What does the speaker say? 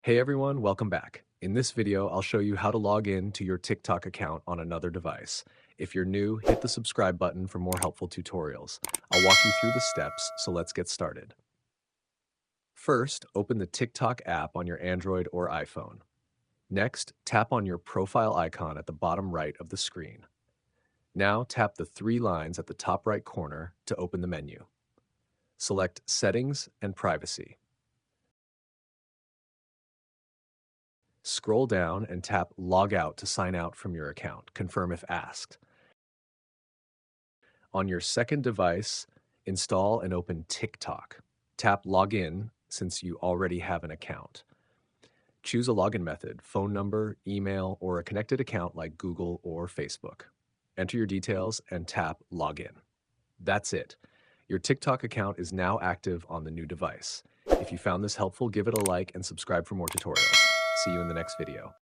Hey everyone, welcome back. In this video, I'll show you how to log in to your TikTok account on another device. If you're new, hit the subscribe button for more helpful tutorials. I'll walk you through the steps, so let's get started. First, open the TikTok app on your Android or iPhone. Next, tap on your profile icon at the bottom right of the screen. Now tap the three lines at the top right corner to open the menu. Select Settings and Privacy. Scroll down and tap Log Out to sign out from your account. Confirm if asked. On your second device, install and open TikTok. Tap Login since you already have an account. Choose a login method, phone number, email, or a connected account like Google or Facebook. Enter your details and tap Login. That's it. Your TikTok account is now active on the new device. If you found this helpful, give it a like and subscribe for more tutorials. See you in the next video.